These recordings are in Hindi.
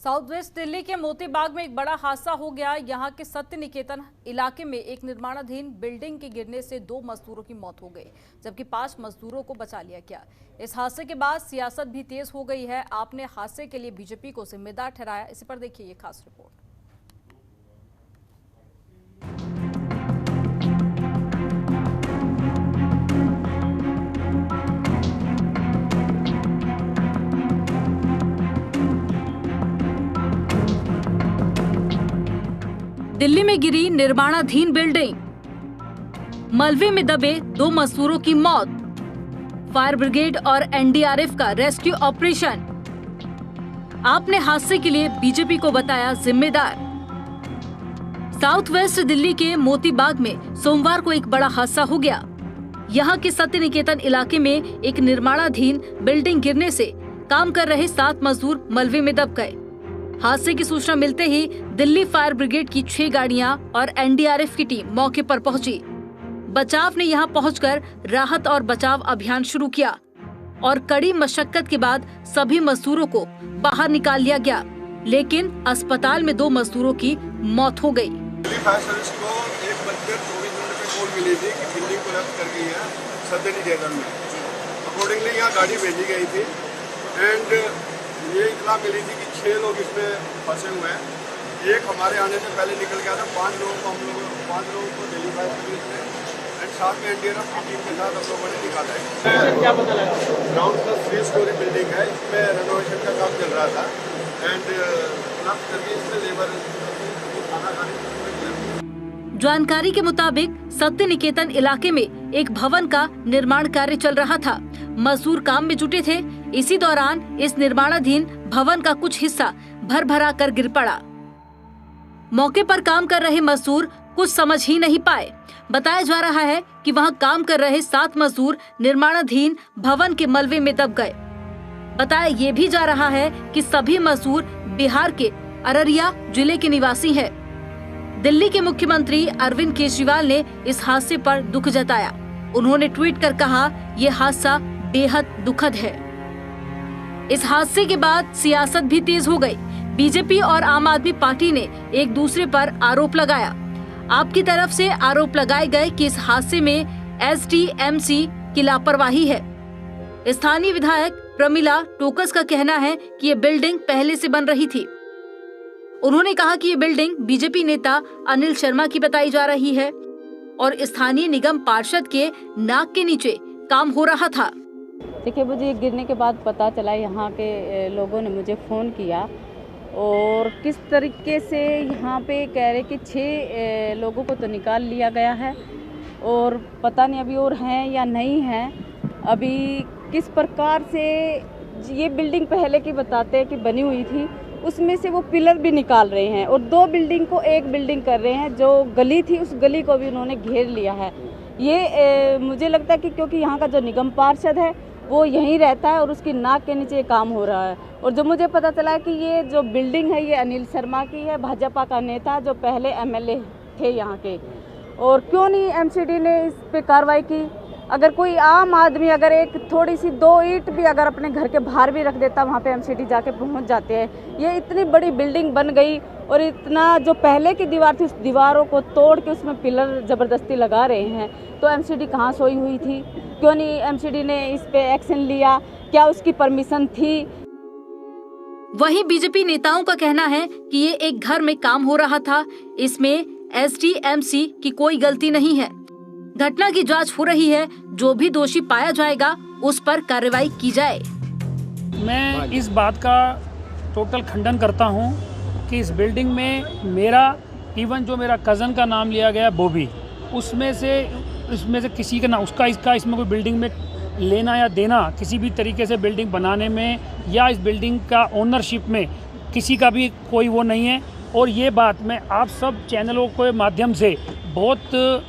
साउथ वेस्ट दिल्ली के मोती बाग में एक बड़ा हादसा हो गया। यहां के सत्य निकेतन इलाके में एक निर्माणाधीन बिल्डिंग के गिरने से 2 मजदूरों की मौत हो गई, जबकि 5 मजदूरों को बचा लिया गया। इस हादसे के बाद सियासत भी तेज हो गई है। आपने हादसे के लिए बीजेपी को जिम्मेदार ठहराया। इसी पर देखिए ये खास रिपोर्ट। दिल्ली में गिरी निर्माणाधीन बिल्डिंग, मलबे में दबे 2 मजदूरों की मौत, फायर ब्रिगेड और एनडीआरएफ का रेस्क्यू ऑपरेशन। आपने हादसे के लिए बीजेपी को बताया जिम्मेदार। साउथ वेस्ट दिल्ली के मोती बाग में सोमवार को एक बड़ा हादसा हो गया। यहां के सत्य निकेतन इलाके में एक निर्माणाधीन बिल्डिंग गिरने से काम कर रहे 7 मजदूर मलबे में दब गए। हादसे की सूचना मिलते ही दिल्ली फायर ब्रिगेड की 6 गाड़ियां और एनडीआरएफ की टीम मौके पर पहुंची। बचाव ने यहां पहुंचकर राहत और बचाव अभियान शुरू किया और कड़ी मशक्कत के बाद सभी मजदूरों को बाहर निकाल लिया गया, लेकिन अस्पताल में 2 मजदूरों की मौत हो गई। दिल्ली फायर सर्विस को 1:24 पे कॉल मिली थी कि बिल्डिंग कोलैप्स कर गई है सत्य निकेतन में। अकॉर्डिंगली यहाँ गाड़ी भेजी गई थी एंड ये इतला मिली थी कि 6 लोग इसमें फंसे हुए हैं। एक हमारे आने से पहले निकल गया था। 5 लोगों को दिल्ली फायर सर्विस ने एंड साथ में एनडीआरएफ की टीम के साथ हम लोगों ने निकाला है। क्या पता लगा? ग्राउंड प्लस 3 स्टोरी बिल्डिंग है। इसमें रेनोवेशन का काम चल रहा था एंड कोलैप्स करके इसमें लेबर खाना खाने। जानकारी के मुताबिक सत्य निकेतन इलाके में एक भवन का निर्माण कार्य चल रहा था। मजदूर काम में जुटे थे। इसी दौरान इस निर्माणाधीन भवन का कुछ हिस्सा भर कर गिर पड़ा। मौके पर काम कर रहे मजदूर कुछ समझ ही नहीं पाए। बताया जा रहा है कि वहां काम कर रहे 7 मजदूर निर्माणाधीन भवन के मलबे में दब गए। बताया ये भी जा रहा है कि सभी मजदूर बिहार के अररिया जिले के निवासी हैं। दिल्ली के मुख्यमंत्री अरविंद केजरीवाल ने इस हादसे पर दुख जताया। उन्होंने ट्वीट कर कहा, ये हादसा बेहद दुखद है। इस हादसे के बाद सियासत भी तेज हो गई। बीजेपी और आम आदमी पार्टी ने एक दूसरे पर आरोप लगाया। आपकी तरफ से आरोप लगाए गए कि इस हादसे में एसडीएमसी की लापरवाही है। स्थानीय विधायक प्रमिला टोकस का कहना है कि ये बिल्डिंग पहले से बन रही थी। उन्होंने कहा कि ये बिल्डिंग बीजेपी नेता अनिल शर्मा की बताई जा रही है और स्थानीय निगम पार्षद के नाक के नीचे काम हो रहा था। देखिए, मुझे गिरने के बाद पता चला, यहाँ के लोगों ने मुझे फ़ोन किया और किस तरीके से यहाँ पे कह रहे कि 6 लोगों को तो निकाल लिया गया है और पता नहीं अभी और हैं या नहीं हैं। अभी किस प्रकार से ये बिल्डिंग पहले की बताते हैं कि बनी हुई थी, उसमें से वो पिलर भी निकाल रहे हैं और 2 बिल्डिंग को एक बिल्डिंग कर रहे हैं। जो गली थी उस गली को भी उन्होंने घेर लिया है। ये मुझे लगता है कि क्योंकि यहाँ का जो निगम पार्षद है वो यहीं रहता है और उसकी नाक के नीचे काम हो रहा है। और जो मुझे पता चला है कि ये जो बिल्डिंग है ये अनिल शर्मा की है, भाजपा का नेता जो पहले एमएलए थे यहाँ के। और क्यों नहीं एमसीडी ने इस पे कार्रवाई की? अगर कोई आम आदमी अगर एक थोड़ी सी 2 ईंट भी अगर अपने घर के बाहर भी रख देता, वहाँ पे एमसीडी जाके पहुँच जाते हैं। ये इतनी बड़ी बिल्डिंग बन गई और इतना जो पहले की दीवार थी उस दीवारों को तोड़ के उसमें पिलर ज़बरदस्ती लगा रहे हैं। तो एमसीडी कहाँ सोई हुई थी? क्यों नहीं एमसीडी ने इस पे एक्शन लिया? क्या उसकी परमिशन थी? वहीं बीजेपी नेताओं का कहना है कि ये एक घर में काम हो रहा था, इसमें एसडीएमसी की कोई गलती नहीं है। घटना की जांच हो रही है, जो भी दोषी पाया जाएगा उस पर कार्रवाई की जाए। मैं इस बात का टोटल खंडन करता हूं कि इस बिल्डिंग में मेरा इवन जो मेरा कज़न का नाम लिया गया बॉबी, उसमें से किसी का ना उसका इसका इसमें कोई बिल्डिंग में लेना या देना किसी भी तरीके से बिल्डिंग बनाने में या इस बिल्डिंग का ओनरशिप में किसी का भी कोई वो नहीं है। और ये बात मैं आप सब चैनलों के माध्यम से बहुत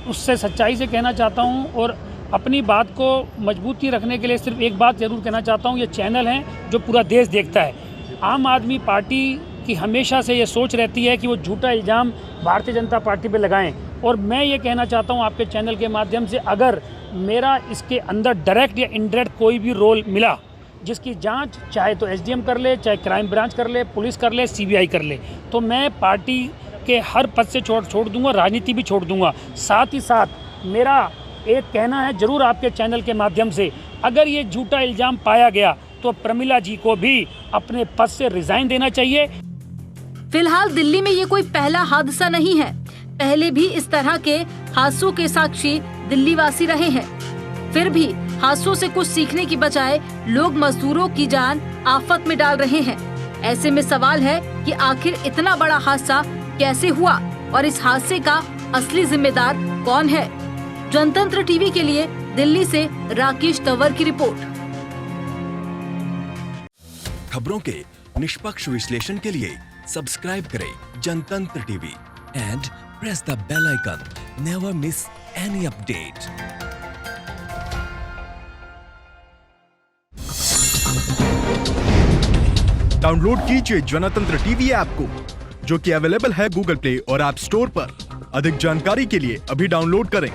उससे सच्चाई से कहना चाहता हूँ और अपनी बात को मजबूती रखने के लिए सिर्फ एक बात ज़रूर कहना चाहता हूँ, ये चैनल हैं जो पूरा देश देखता है। आम आदमी पार्टी की हमेशा से ये सोच रहती है कि वो झूठा इल्ज़ाम भारतीय जनता पार्टी पे लगाएं और मैं ये कहना चाहता हूँ आपके चैनल के माध्यम से, अगर मेरा इसके अंदर डायरेक्ट या इनडायरेक्ट कोई भी रोल मिला जिसकी जांच चाहे तो एसडीएम कर ले, चाहे क्राइम ब्रांच कर ले, पुलिस कर ले, सीबीआई कर ले। तो मैं पार्टी के हर पद से छोड़ दूंगा, राजनीति भी छोड़ दूंगा। साथ ही साथ मेरा एक कहना है जरूर आपके चैनल के माध्यम से, अगर ये झूठा इल्ज़ाम पाया गया तो प्रमिला जी को भी अपने पद से रिजाइन देना चाहिए। फिलहाल दिल्ली में ये कोई पहला हादसा नहीं है। पहले भी इस तरह के हादसों के साक्षी दिल्ली वासी रहे हैं। फिर भी हादसों से कुछ सीखने की बजाय लोग मजदूरों की जान आफत में डाल रहे हैं। ऐसे में सवाल है कि आखिर इतना बड़ा हादसा कैसे हुआ और इस हादसे का असली जिम्मेदार कौन है। जनतंत्र टीवी के लिए दिल्ली से राकेश तंवर की रिपोर्ट। खबरों के निष्पक्ष विश्लेषण के लिए सब्सक्राइब करें Jantantra TV and press the bell icon. Never miss any update. Download कीजिए जनतंत्र टीवी ऐप को, जो कि अवेलेबल है गूगल प्ले और ऐप स्टोर पर। अधिक जानकारी के लिए अभी डाउनलोड करें।